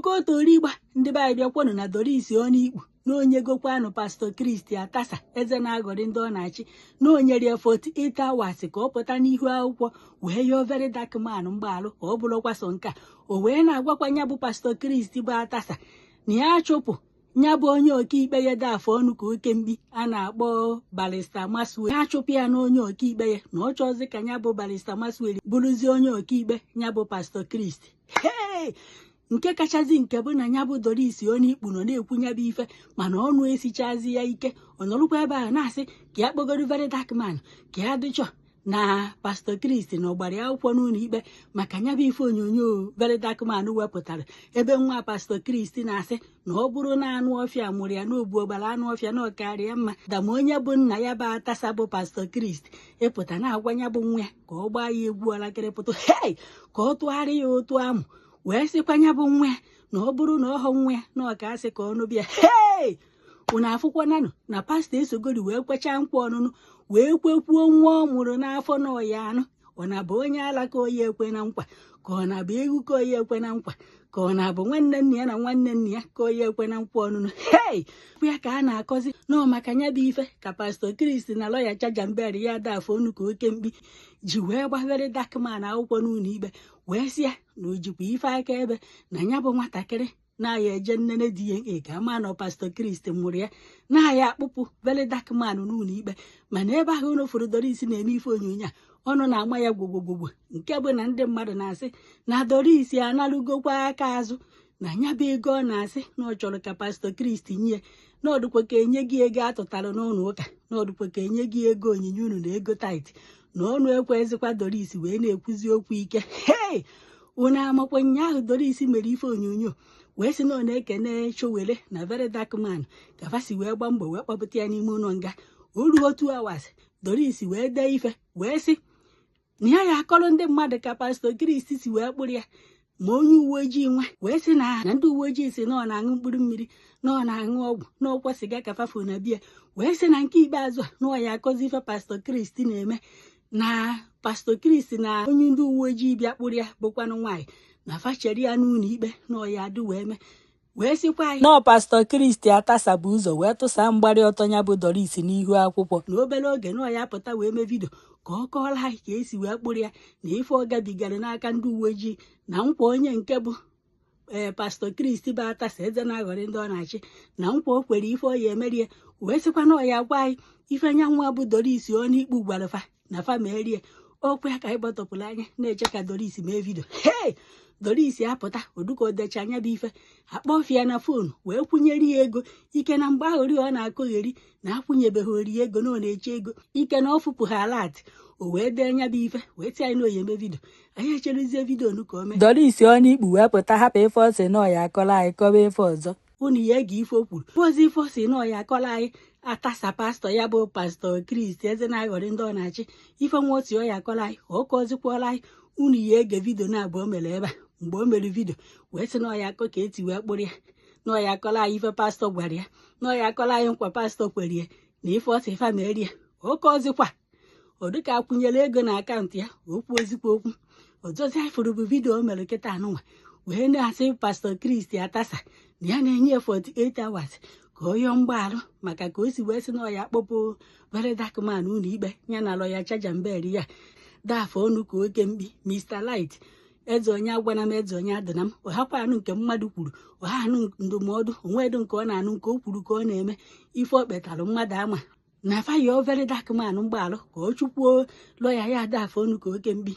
oko toriba ndị be anyị bịakwanụ na Doris onye ikpu na onye gokwanụ Pastor Kristi Atasa eze na-agọrị ndị ọ na-achị na onyere 48 hours ka ọ pụta n'ihu akwụkwọ wee yọọ very dark man mgbaalụ ka ọ bụrụkwa so nke o wee na-agwakwa ya bụ Pastor Kristi bụ Atasa na ya achụpụ ya bụ onye ọkaikpe ya dafọ ọnụ ka oke mkpi a na-akpọ Barrister Maswell. Ya achụpụ ya na onye ọkaikpe ya na ọ chọzi ka ya bụ Barrister Maswell bụrụzie onye ọkaikpe ya bụ Pastor Kristi. Nke kachazi nke bụ na ya bụ Doris onye ikpu nọ na-ekwu ya bụ ife mana ọnụ esichazi ya ike ọ nọrụkwa ebe ahụ na-asị ka ya kpọgoro very dark man ka ya dịchọ na Pastor Kristi na ọgbara ya akwụkwọ n'ụlọ ikpe maka ya bụ ife onyonyo very dark man wepụtara ebe nwa Pastor Kristi na-asị na ọ bụrụ na anụ ọfịa mụrụ ya n'obu ọgbara anụ ọfịa na ọkarịa mma dama onye bụ nna ya bụ Atasa bụ Pastor Kristi ịpụta na-agwa ya bụ nwa ya ka ọ gbaa ya egwu ọlakịrịpụtụ ka ọ tụgharịa ya otu amụ wee sịkwa ya bụ nwa ya na ọ bụrụ na ọhọ nwa ya na ọka asị ka ọnụ bịa unu afụkwananụ na pastọ esogori wee kwechaa nkwa ọnụnụ wee kwekwuo nwa ọ mụrụ n'afọ na ọya anụ ọ na-abụ onye alaka oyi ekwe na nkwa ka ọ na-abụ egwu ka oyi ekwe na nkwa ka ọ na-abụ nwanne nna ya na nwanne nna ya ka oyi ekwe na nkwa ọnụnụ ya ka a na-akọzi nọọ maka ya bụ ife ka Pastor Kristi na lọya Chajambere ya dafọ ọnụ ka oke mkpi ji wee gbaghere dark man akwụkwọ n'ụlọ ikpe wee sị ya na o jikwa ife aka ebe na ya bụ nwatakịrị na-aya eje nnene DNA ka ama na Pastor Kristi mụrụ ya na-aya akpụpụ very dark man n'ụlọ ikpe mana ebe ahụ ụlọ furu Doris na-eme ife onyonyo a ọnụ na-ama ya gwogwogwogwo nke bụ na ndị mmadụ na-asị na Doris analụgokwa aka azụ na ya bụ ego ọ na-asị na ọ chọrọ ka Pastor Kristi nye na ọdụkwa ka enye gị ego atụtara n'ụlọ ụka na ọdụkwa ka enye gị ego onyinye unu na ego tait na ọnụ ekwezikwa Doris wee na-ekwuzi okwu ike unu amakwa ụnyaahụ Doris mere ife onyonyo wee sị na ọ na-ekene Chowere na very dark man ka fasi wee gba mbọ wee kpọpụta ya n'ime ụlọ nga o ruo 2 hours Doris wee dee ife wee sị na ya akọrọ ndị mmadụ ka Pastor Kristi si wee kpụrụ ya ma onye uwe ojii nwa wee sị na ndị uwe ojii si na ọ na-aṅụ mkpụrụ mmiri na ọ na-aṅụ ọgwụ na ọkwa siga ka fafu na biya wee sị na nke ikpeazụ a na ọ ya akọzi ife Pastor Kristi na-eme na Pastor Kristi na onye ndị uwe ojii bịa kpụrụ ya bụkwanụ nwaanyị na fachere ya n'ụlọ ikpe na ọ ya adụ wee mee wee sịkwa anyị na Pastor Kristi Atasa bụ ụzọ wee tụsa mgbari ọtọ ya bụ Doris n'ihu akwụkwọ na obere oge na ọ ya pụta wee mee vidio ka ọ kọọla anyị ka esi wee kpụrụ ya na ife ọ gabigara n'aka ndị uwe ojii na nkwa onye nke bụ Pastor Kristi bụ Atasa eze na-aghọrị ndị ọ na-achị na nkwa o kwere ife ọ ya emeri ya wee sịkwa na ọ ya gwa anyị ife nya nwa bụ Doris onye ikpu gwara fa na fa merie okwe ka anyị gbọtọpụrụ anya na-eche ka Doris mee vidio Doris apụta oduka odecha anya bụ ife akpọfịa na fonu wee kwụnyere ya ego ike na mgbe ahụ ọ na-akọgheri na akwụnyebeghị ori ego na ọ na-eche ego ike na ọ fụpụ ha alat o wee dee anya bụ ife wee tie anyị na oyeme vidio anyị echerezie vidio nu ka o mee Doris onye ikpu wee pụta hapụ ife ọsị na ọya akọla anyị kọba ife ọzọ unu ya ege ife o kwuru ozi ife ọsị na ọya akọla anyị Atasa pastọ ya bụ Pastor Kristi eze na-aghọrị ndị ọ na-achị ife nwa otu ọ ya akọla anyị ọ kọzikwala anyị unu ya ege vidio na-abụ o mere ebe a mgbe o mere vidio wee sị na ọ ya akọ ka eti wee kpụrụ ya na ọ ya akọla anyị ife pastọ gwara ya na ọ ya akọla anyị nkwa pastọ kwere ya na ife ọsị ife merie ọ kọzikwa ọ dịka akwụnyere ego na akaụntụ ya okwu ezikwa okwu ọzọzi anyị fụrụ bụ vidio o mere kịta anụnwa wee na-asị Pastor Kristi Atasa na ya na-enye 48 hours ka ọ yọọ mgbaalụ maka ka o si wee sị na ọ ya akpọpụ very dark man ụlọ ikpe ya na lọya Chajambere ya dafọ ọnụ ka oke mkpi Mr. Light eze onye agwana m eze onye adịna m ọhakwa anụ nke mmadụ kwuru ọha anụ ndụmọdụ onwedo nke ọ na-anụ nke o kwuru ka ọ na-eme ife o kpetalụ mmadụ ama na fayọ very dark man mgbaalụ ka ọ chụkwuo lọya ya dafọ ọnụ ka oke mkpi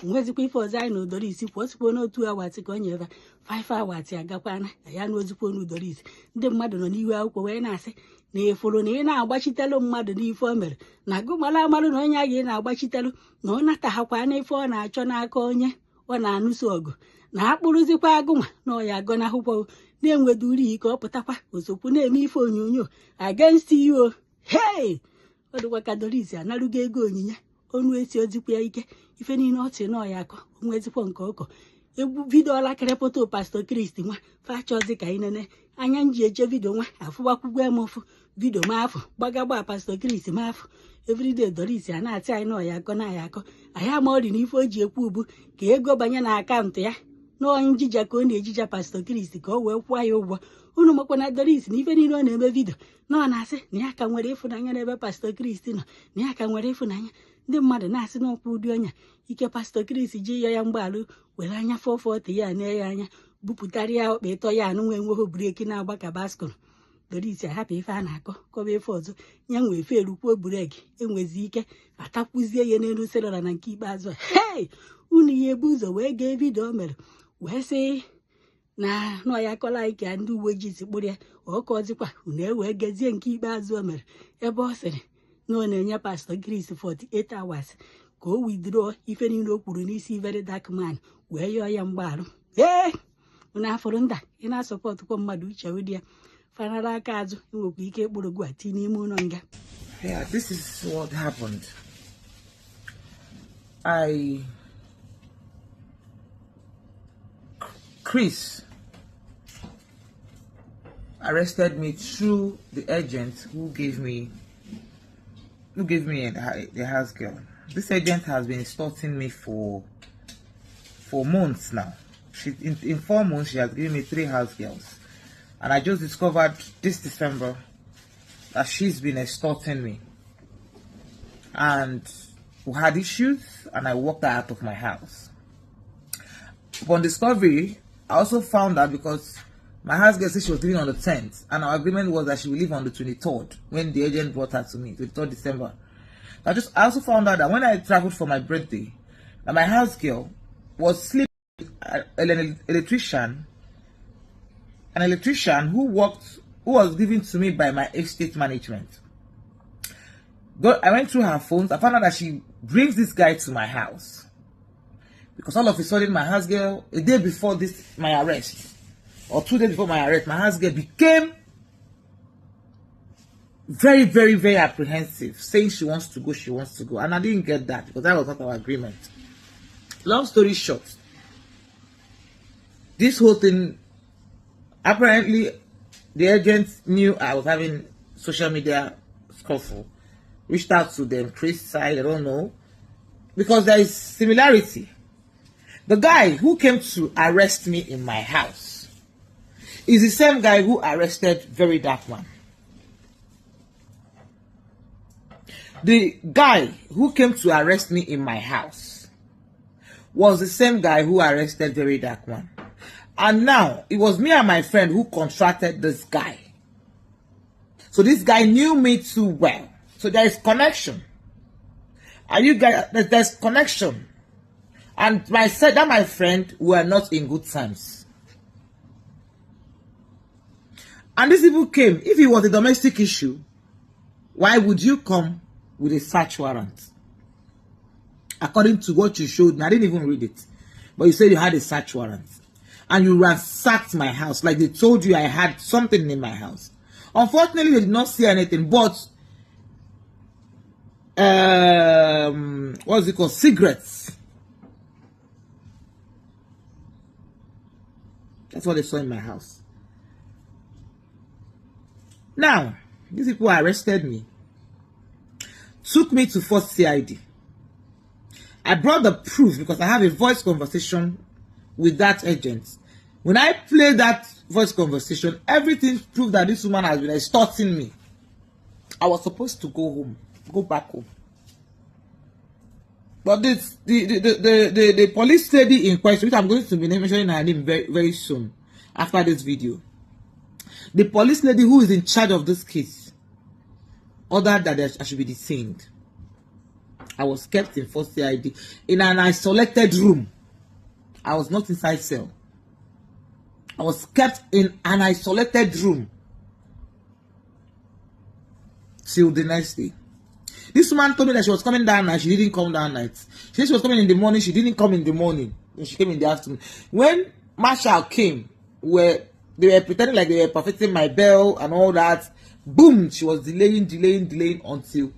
onwezikwa ife ọzọ anyị na Doris kwụsịkwa n'otu awatị ka ọ nyere 5 awatị agakwana ya na ozikwa onu Doris ndị mmadụ nọ n'ihu akwụkwọ wee na-asị na ịfụrụ na ị na-agbachitelu mmadụ n'ife o mere na gụmala amalụ na onye a ga ị na-agbachitelu na ọ nataghakwa n'ife ọ na-achọ n'aka onye ọ na-anụso ọgụ na akpụrụzikwa agụnwa na ọ ya agọnahụkwa na-enwedo uri ike ọ pụtakwa osokwu na-eme ife onyonyo against you ọ dịkwa ka Doris analụgo ego onyinye onu esi ozikwa ya ike ife niile ọ sị na ọ ya akọ onwezikwa nke ọkọ egwu vidio ọlakịrịpụta Pastor Kristi nwa fachọzi ka anyị nene anya nji eche vidio nwa afụgbakwugwo m ụfụ vidio m afọ gbagagba Pastor Kristi m afọ everyday Doris a na-atị anyị na ọ ya akọ na ya akọ anyị ama ọrị na ife o ji ekwu ubu ka ego banye na akaụntụ ya no njija ka ọ na-ejija Pastor Chris ka ọ wee kwụọ ya ụgwọ. Unu makwa na Doris na ife niile ọ na-eme vidio na ọ na-asị na ya ka nwere ịfụnanya n'ebe Pastor Chris nọ, na ya ka nwere ịfụnanya. Ndị mmadụ na-asị n'ọkwa ụdị ọnya ike Pastor Chris ji ya mgbalụ were anya 440 ya na ya anya bupụtara ya ọkpa ịtọ ya anụ nwe enweghị breki na-agba ka baskụl. Doris ahapụ ife a na-akọ kọba ife ọzọ ya nwee efe erukwuo breki enwezi ike atakwuzie ya n'elu selụla na nke ikpeazụ a. Hei, unu ya ebu ụzọ wee gee vidio o mere wee sị na nọ ya akọla anyị ka ndị uwe ojii si kpụrụ ya. Ọka ọzịkwa unu ewee gezie nke ikpeazụ o mere ebe ọ sịrị na ọ na-enye Pastor Chris 48 hours ka o withdraw ife niile o kwuru n'isi very dark man wee yọọ ya mgbarụ. Ee, unu afụrụ nda ị na-asọpọtụkwa mmadụ uche ụdị ya fanara aka azụ enwekwa ike kpụrụ gwa ti n'ime ụlọ nga. Yeah, this is what happened. Chris arrested me through the agent who gave me the house girl. This agent has been extorting me for months now. In 4 months she has given me 3 house girls, and I just discovered this December that she's been extorting me, and we had issues and I walked her out of my house. Upon discovery, I also found out because my house girl said she was leaving on the 10th, and our agreement was that she will leave on the 23rd when the agent brought her to me, 23rd December. I also found out that when I traveled for my birthday, that my house girl was sleeping with an electrician who was given to me by my estate management. I went through her phones. I found out that she brings this guy to my house because all of a sudden my house girl, a day before my arrest, or 2 days before my arrest, my house girl became very, very, very apprehensive, saying she wants to go, and I didn't get that because that was not our agreement. Long story short, this whole thing, apparently the agent knew I was having social media scuffle, reached out to them, Chris side, I don't know, because there is similarity. The guy who came to arrest me in my house is the same guy who arrested Very Dark Man. The guy who came to arrest me in my house was the same guy who arrested Very Dark Man. And now, it was me and my friend who contracted this guy. So this guy knew me too well. So there is connection. And you guys, there's connection. And my friend were not in good terms. And these people came. If it was a domestic issue, why would you come with a search warrant? According to what you showed me, I didn't even read it, but you said you had a search warrant. And you ransacked my house like they told you I had something in my house. Unfortunately, they did not see anything, but what's it called? Cigarettes. That's what they saw in my house. Now, these people arrested me, took me to First CID. I brought the proof because I have a voice conversation with that agent. When I played that voice conversation, everything proved that this woman has been extorting me. I was supposed to go back home. But the police lady in question, which I'm going to be mentioning her name very, very soon after this video, the police lady who is in charge of this case ordered that I should be detained. I was kept in First CID in an isolated room. I was not inside cell. I was kept in an isolated room till the next day. This woman told me that she was coming down night. She didn't come down night. She said she was coming in the morning. She didn't come in the morning. She came in the afternoon. When Marshall came, where they were pretending like they were perfecting my bell and all that, boom, she was delaying until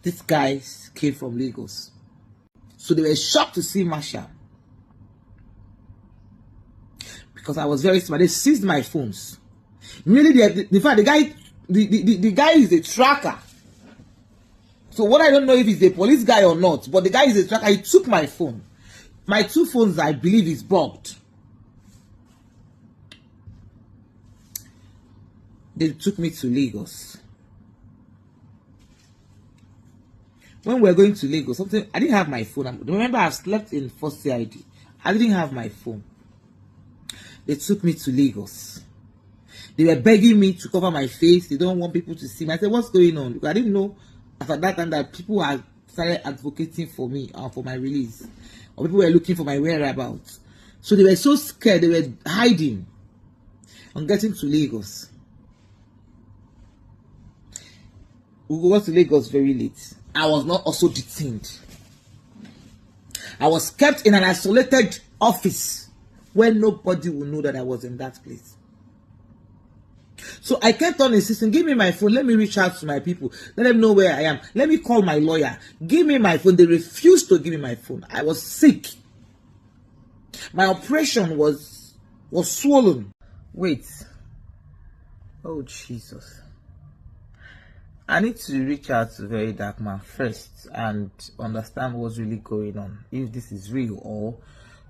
these guys came from Lagos. So they were shocked to see Marshall. Because I was very smart. They seized my phones. Really, the guy is a tracker. So what I don't know if he's a police guy or not, but the guy is a tracker. He took my phone. my 2 phones, I believe, is bugged. They took me to Lagos. When we were going to Lagos, I didn't have my phone. Remember, I slept in first CID. I didn't have my phone. They took me to Lagos. They were begging me to cover my face. They don't want people to see me. I said, what's going on? Because I didn't know after that time that people had started advocating for me for my release. Or people were looking for my whereabouts. So they were so scared. They were hiding. On getting to Lagos. We got to Lagos very late. I was not also detained. I was kept in an isolated office where nobody will know that I was in that place. So I kept on insisting, give me my phone, let me reach out to my people, let them know where I am, let me call my lawyer, give me my phone. They refused to give me my phone. I was sick. My operation was swollen. Wait. Oh, Jesus. I need to reach out to Very Dark Man first and understand what's really going on. If this is real or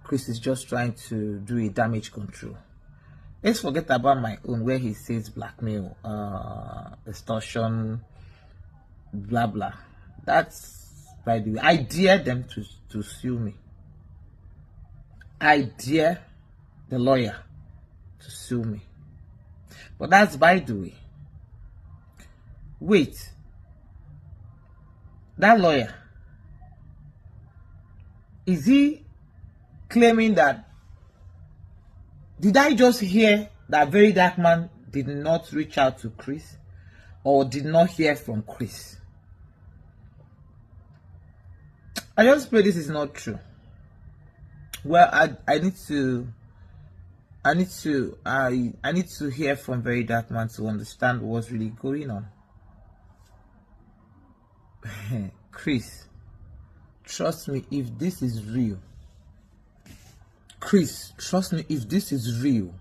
Chris is just trying to do a damage control. Let's forget about my own where he says blackmail, extortion, blah blah. That's, by the way, I dare them to sue me. I dare the lawyer to sue me. But that's by the way. Wait. That lawyer, is he claiming that, did I just hear that Very Dark Man did not reach out to Chris or did not hear from Chris? I just pray this is not true. Well, I need to hear from Very Dark Man to understand what's really going on. Chris, trust me, if this is real. Chris, trust me, if this is real,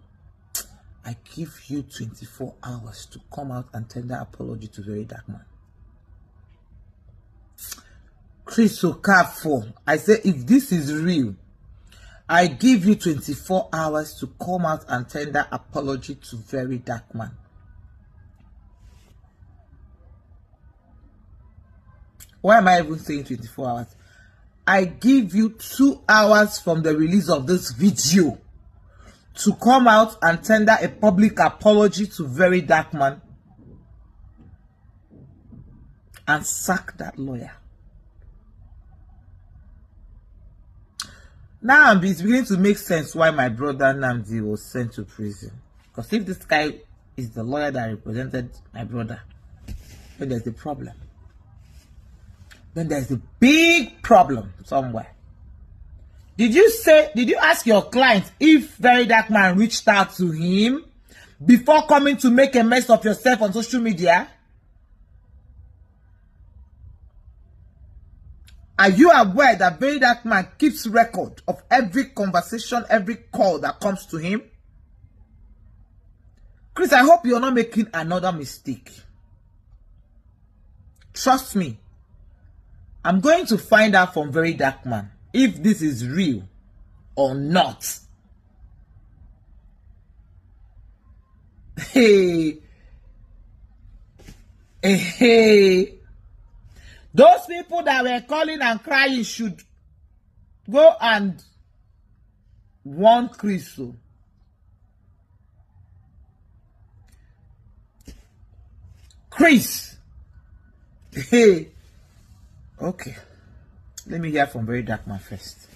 I give you 24 hours to come out and tender apology to Very Dark Man. Chris, so careful. I say, if this is real, I give you 24 hours to come out and tender apology to Very Dark Man. Why am I even saying 24 hours? I give you 2 hours from the release of this video to come out and tender a public apology to Very Dark Man and sack that lawyer. Now it's beginning to make sense why my brother Namdi was sent to prison. Because if this guy is the lawyer that represented my brother, then there's a problem. Then there's a big problem somewhere. Did you ask your client if Very Dark Man reached out to him before coming to make a mess of yourself on social media? Are you aware that Very Dark Man keeps record of every conversation, every call that comes to him? Chris, I hope you're not making another mistake. Trust me. I'm going to find out from Very Dark Man if this is real or not. Hey. Those people that were calling and crying should go and warn Chris. Chris. Hey. Okay. Let me hear from Very Dark Man first.